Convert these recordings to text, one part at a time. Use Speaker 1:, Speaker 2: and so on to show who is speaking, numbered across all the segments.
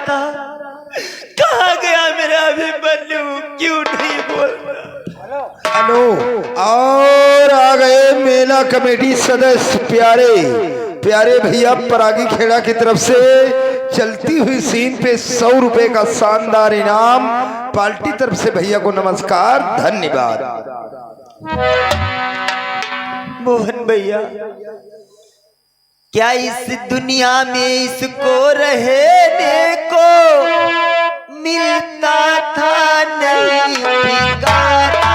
Speaker 1: था, कहाँ गया मेरा अभिमन्यु? क्यों नहीं बोल रहा?
Speaker 2: हेलो, और आ गए मेला कमेटी सदस्य प्यारे प्यारे भैया परागी खेड़ा की तरफ से चलती हुई सीन पे 100 रुपए का शानदार इनाम। पार्टी तरफ से भैया को नमस्कार, धन्यवाद।
Speaker 1: मोहन भैया, क्या इस दुनिया में इसको रहने को मिलता था नहीं ठिकाना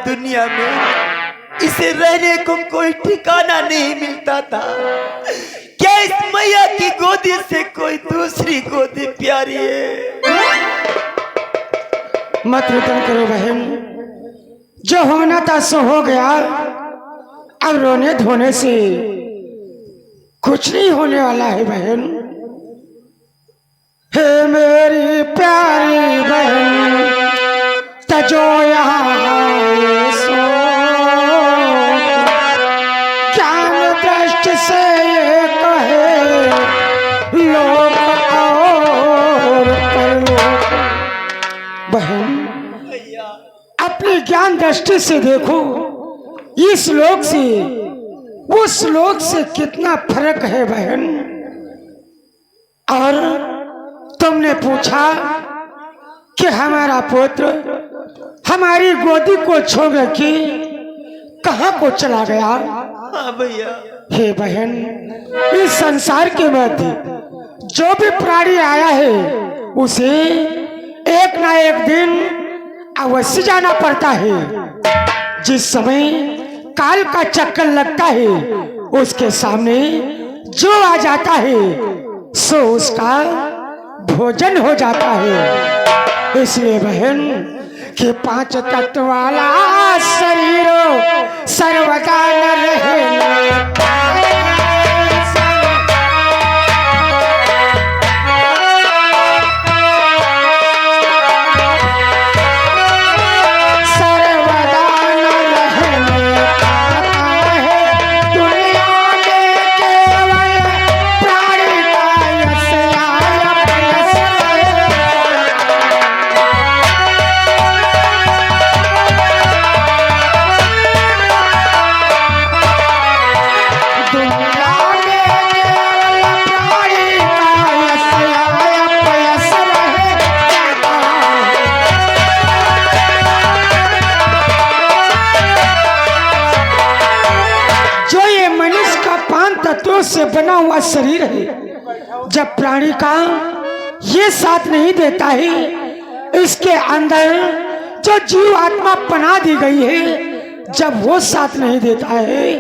Speaker 1: दुनिया में इसे रहने को कोई ठिकाना नहीं मिलता था। क्या इस मैया की गोदी से कोई दूसरी गोदी प्यारी है?
Speaker 3: मत रुदन करो बहन, जो होना था सो हो गया। अब रोने धोने से कुछ नहीं होने वाला है बहन। हे मेरी प्यारी बहन, तजो यहाँ से ये कहे लोग और परलोक। बहन, अपनी ज्ञान दृष्टि से देखो, इस लोक से उस लोक से कितना फर्क है बहन। और तुमने पूछा कि हमारा पुत्र हमारी गोदी को छोड़ के कहाँ को चला गया?
Speaker 1: हाँ भैया।
Speaker 3: हे बहन, इस संसार के मध्य जो भी प्राणी आया है उसे एक ना एक दिन अवश्य जाना पड़ता है। जिस समय काल का चक्कर लगता है उसके सामने जो आ जाता है सो उसका भोजन हो जाता है। इसलिए बहन कि 5 तत्व वाला शरीर सर्वदा न रहे। से बना हुआ शरीर है, जब प्राणी का ये साथ नहीं देता है, इसके अंदर जो जीव आत्मा पना दी गई है, जब वो साथ नहीं देता है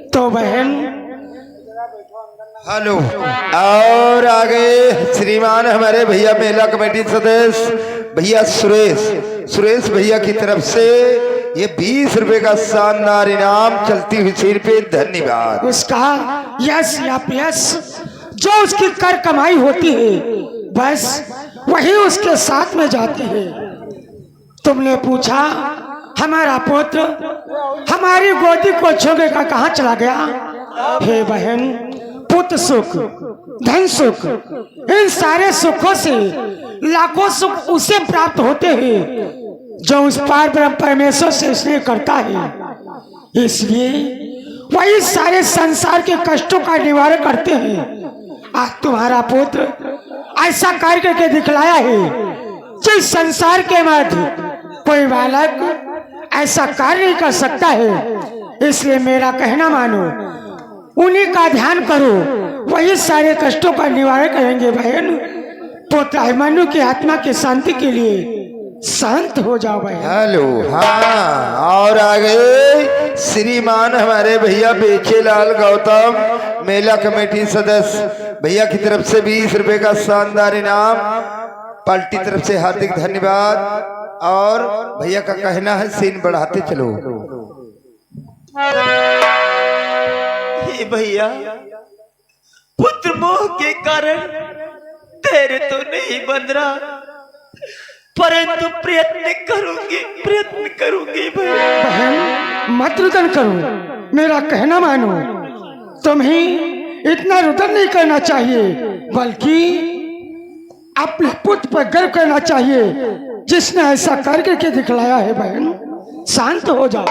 Speaker 3: तो बहन।
Speaker 2: हेलो, और आगे श्रीमान हमारे भैया मेला कमेटी सदस्य भैया सुरेश भैया की तरफ से ये 20 रुपए का शानदार इनाम चलती हुई सिर पे, धन्यवाद।
Speaker 3: उसका यश या प्यस जो उसकी कर कमाई होती है बस वही उसके साथ में जाती है। तुमने पूछा हमारा पुत्र हमारी गोदी को छोड़े का कहाँ चला गया? हे बहन, पुत्र सुख, धन सुख, इन सारे सुखों से लाखों सुख उसे प्राप्त होते हैं जो उस पार ब्रह्म परमेश्वर से स्नेह करता है। इसलिए वही सारे संसार के कष्टों का निवारण करते हैं। आज तुम्हारा पुत्र ऐसा कार्य करके दिखलाया है जिस संसार के मध्य कोई बालक ऐसा कार्य नहीं कर सकता है। इसलिए मेरा कहना मानो, उन्हीं का ध्यान करो, वही सारे कष्टों का निवारण करेंगे बहन। पुत्र अभिमन्यु की आत्मा की शांति के लिए शांत हो जाओ भाई।
Speaker 2: हेलो, हाँ, और आगे श्रीमान हमारे भैया बेचेलाल गौतम मेला कमेटी सदस्य भैया की तरफ से 20 रुपए का शानदार इनाम, पार्टी तरफ से हार्दिक धन्यवाद। और भैया का कहना है सीन बढ़ाते चलो।
Speaker 1: हे भैया, पुत्र मोह के कारण तेरे तो नहीं बन रहा, परंतु प्रयत्न करूंगी भैया।
Speaker 3: बहन मत रुदन करो, मेरा कहना मानो। तुम्हें इतना रुदन नहीं करना चाहिए, बल्कि अपने पुत्र पर गर्व करना चाहिए जिसने ऐसा करके दिखलाया है। बहन शांत हो जाओ।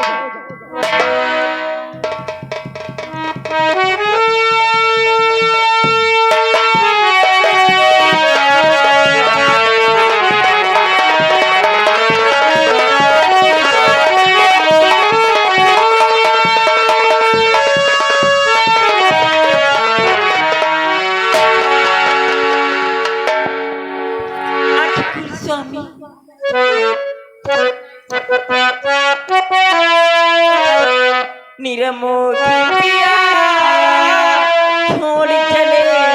Speaker 1: निरमोह की पिया छोड़ चले गए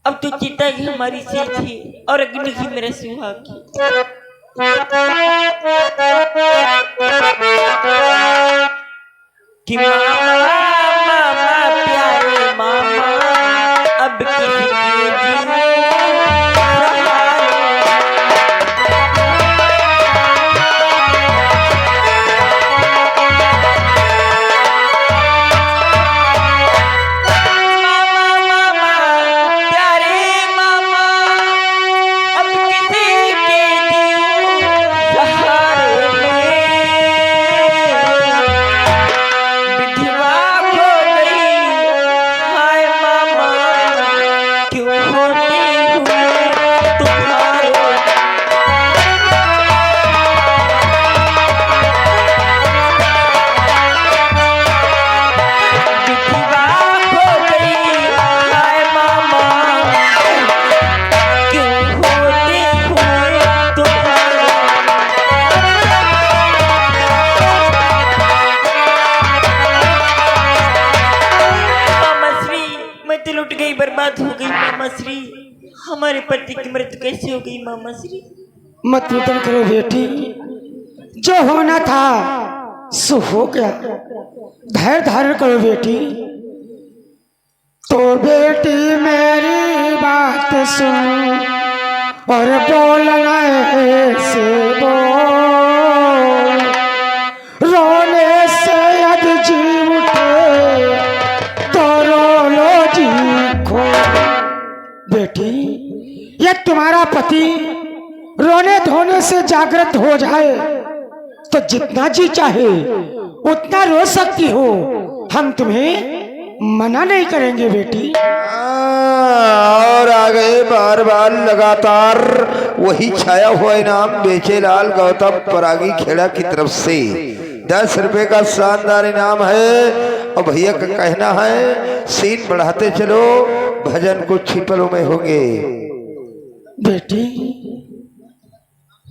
Speaker 1: अब तो चिता ही हमारी से थी और अग्नि ही मेरा सुहाग कि मामा मामा प्यारे मामा अब किसी के जीने बर्बाद हो गई मामा श्री। हमारे पति की मृत्यु कैसे हो गई मामा श्री?
Speaker 3: मत रुदन करो बेटी, जो होना था सो हो गया। धैर्य धारण करो बेटी। तो बेटी मेरी बात सुन और बोलना ऐसे बोल, रोने से यदि बेटी, ये तुम्हारा पति रोने धोने से जागृत हो जाए तो जितना जी चाहे उतना रो सकती हो, हम तुम्हें मना नहीं करेंगे बेटी।
Speaker 2: और आ गए बार बार लगातार वही छाया हुआ इनाम बेचेलाल गौतम परागी खेड़ा की तरफ से 10 रुपए का शानदार इनाम है। और भैया का कहना है सीन बढ़ाते चलो, भजन कुछ ही पलों में होंगे।
Speaker 3: बेटी,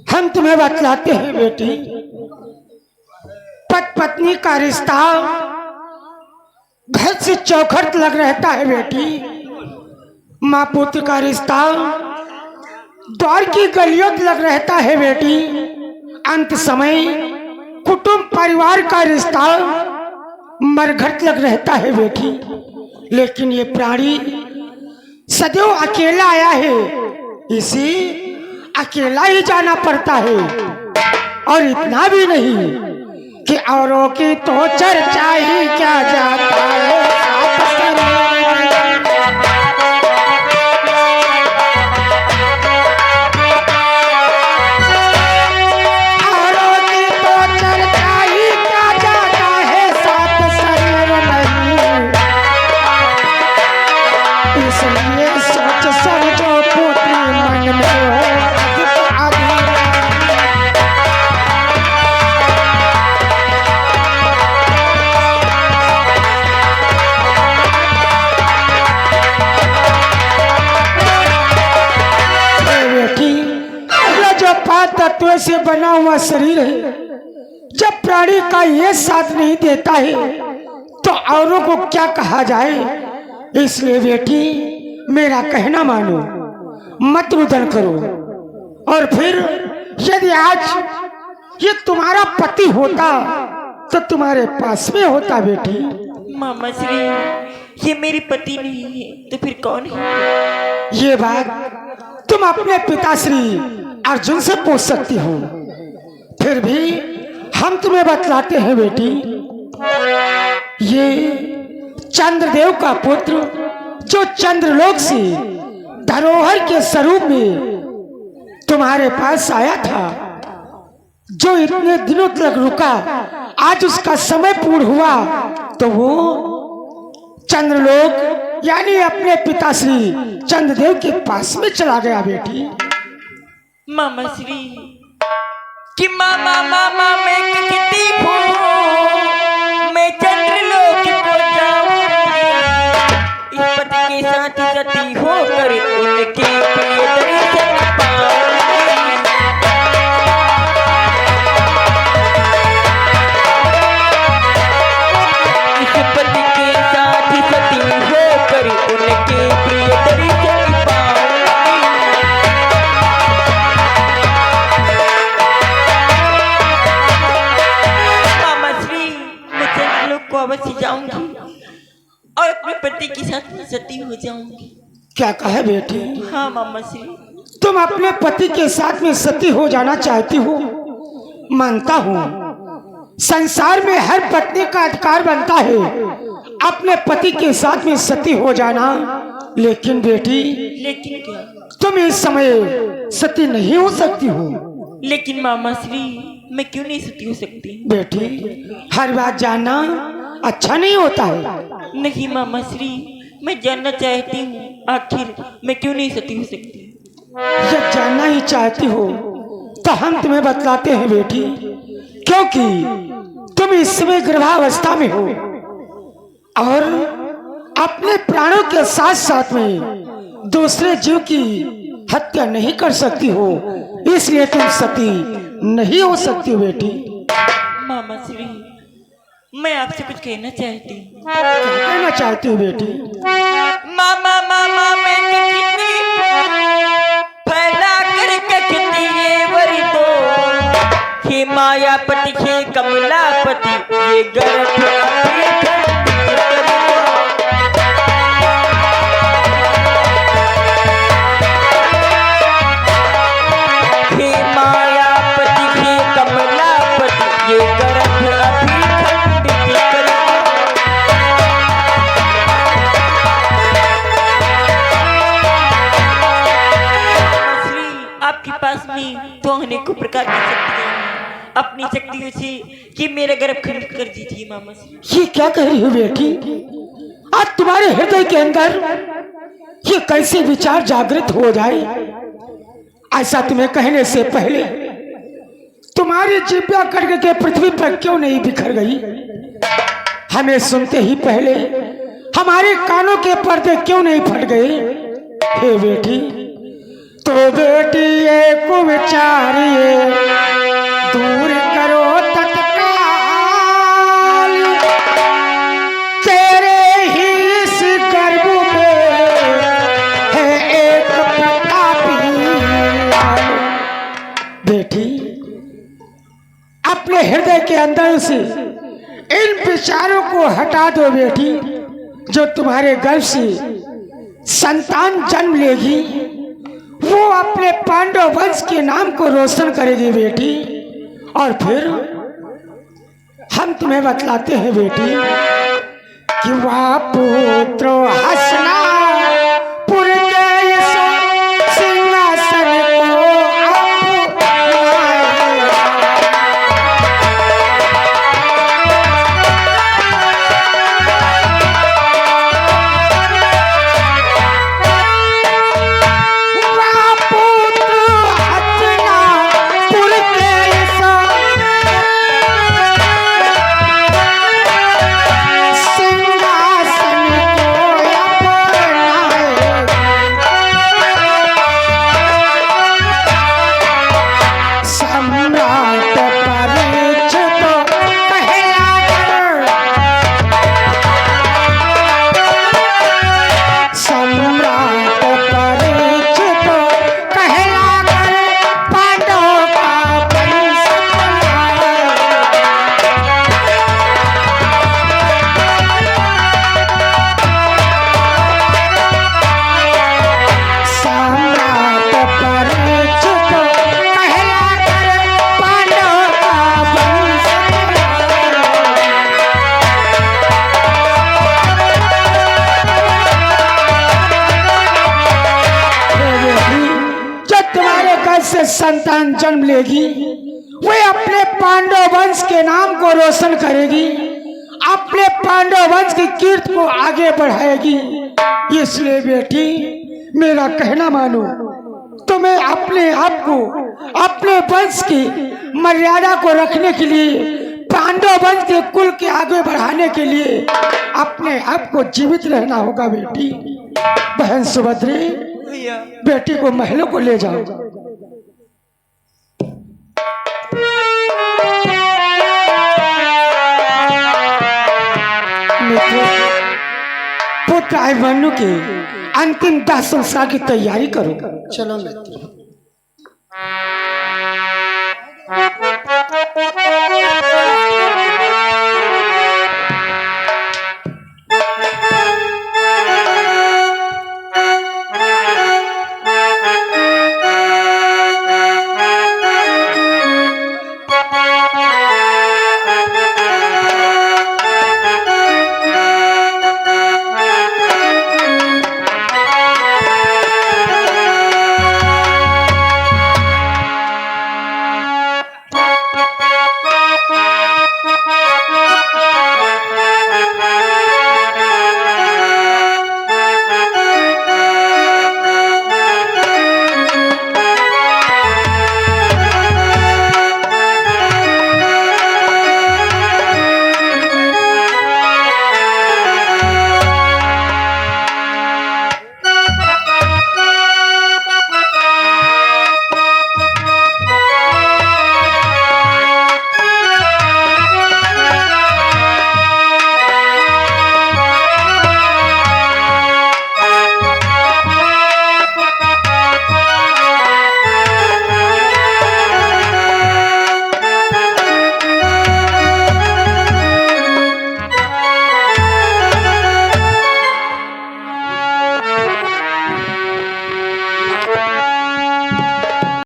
Speaker 3: हम तुम्हें बतलाते हैं बेटी, पत्नी का रिश्ता घर से चौखट लग रहता है बेटी। माँ पुत्र का रिश्ता द्वार की गलियों लग रहता है बेटी। अंत समय कुटुंब परिवार का रिश्ता मरघट लग रहता है बेटी। लेकिन ये प्राणी सदैव अकेला आया है, इसे अकेला ही जाना पड़ता है। और इतना भी नहीं कि औरों की तो चर्चा ही क्या जाता है। औरों की तो चर्चा ही क्या जाता है, साथ शरीर नहीं। इसलिए सोच समझो पुत्री मन में हो तत्व से बना हुआ शरीर है। जब प्राणी का ये साथ नहीं देता है तो औरों को क्या कहा जाए। इसलिए बेटी, मेरा कहना मानो, मत रुदन करो। और फिर यदि आज ये तुम्हारा पति होता तो तुम्हारे पास में होता बेटी।
Speaker 4: मामा श्री, ये मेरे पति नहीं है तो फिर कौन है?
Speaker 3: ये बात तुम अपने पिताश्री अर्जुन से पूछ सकती हो। फिर भी हम तुम्हें बतलाते हैं बेटी, ये चंद्रदेव का पुत्र जो चंद्रलोक से धरोहर के स्वरूप में तुम्हारे पास आया था, जो इतने दिनों तक रुका, आज उसका समय पूर्ण हुआ तो वो चंद्रलोक यानी अपने पिताश्री चंद्रदेव के पास में चला गया बेटी।
Speaker 4: मामा श्री कि मामा मामा मैं कहती हूँ, मैं चंद्रलोक को जाऊंगी, इस पति के साथ सती होकर उनके प्रिय दर्शन पाऊंगी। इस पति के साथ सती होकर उनके प्रिय दर्शन पाऊंगी। को अवश्य जाऊंगी और अपने पति के साथ सती हो जाऊंगी।
Speaker 3: क्या कहे बेटी?
Speaker 4: हाँ मामा श्री,
Speaker 3: तुम अपने पति के साथ में सती हो जाना चाहती हो, मानता हूँ। संसार में हर पत्नी का अधिकार बनता है अपने पति के साथ में सती हो जाना। लेकिन बेटी,
Speaker 4: लेकिन क्या?
Speaker 3: तुम इस समय सती नहीं हो सकती हो।
Speaker 4: लेकिन मामा श्री, मैं क्यों नहीं सती हो सकती?
Speaker 3: बेटी, हर बात जानना अच्छा नहीं होता है।
Speaker 4: नहीं मामा श्री, मैं जानना चाहती हूँ आखिर मैं क्यों नहीं सती हो सकती।
Speaker 3: जब जानना ही चाहती हो तो हम तुम्हें बतलाते हैं बेटी, क्योंकि तुम इस समय गर्भावस्था में हो और अपने प्राणों के साथ साथ में दूसरे जीव की हत्या नहीं कर सकती हो, इसलिए तुम सती नहीं हो सकती बेटी।
Speaker 4: मामा श्री, मैं आपसे कुछ कहना चाहती हूँ।
Speaker 3: क्या कहना चाहती हो बेटी?
Speaker 4: मामा मामा मैं कितनी फैला कर कहती ये वरी दो, हे मायापति हे कमलापति ये गर्भ में तो अनेकों प्रकार की शक्तियां हैं। अपनी शक्तियों से कि मेरा गर्भ खंडित कर दीजिए मामा जी।
Speaker 3: ये क्या कह रही हो बेटी? आज तुम्हारे हृदय के अंदर ये कैसे विचार जागृत हो जाए? ऐसा तुम्हें कहने से पहले तुम्हारी जिब्या करके के पृथ्वी पर क्यों नहीं बिखर गई? हमें सुनते ही पहले हमारे कानों के पर्दे क्यों नहीं फट गए? हे बेटी, तो बेटी एक विचारिए दूर करो तत्काल, तेरे ही इस गर्भ में है एक प्रतापी लाल। बेटी, अपने हृदय के अंदर से इन विचारों को हटा दो बेटी। जो तुम्हारे गर्भ से संतान जन्म लेगी वो अपने पांडव वंश के नाम को रोशन करेगी बेटी। और फिर हम तुम्हें बतलाते हैं बेटी कि वह पुत्र हसना पुर के सिंहासन को संतान जन्म लेगी वे अपने पांडव वंश के नाम को रोशन करेगी, अपने पांडव वंश की कीर्ति को आगे बढ़ाएगी। इसलिए बेटी मेरा कहना मानो, तुम्हें अपने आप को अपने वंश की मर्यादा को रखने के लिए, पांडव वंश के कुल के आगे बढ़ाने के लिए अपने आप को जीवित रहना होगा बेटी। बहन सुभद्री, बेटी को महलों को ले जाओ। पुत्र अभिमन्यु के अंतिम दाह संस्कार की तैयारी करो।
Speaker 5: चलो मित्र।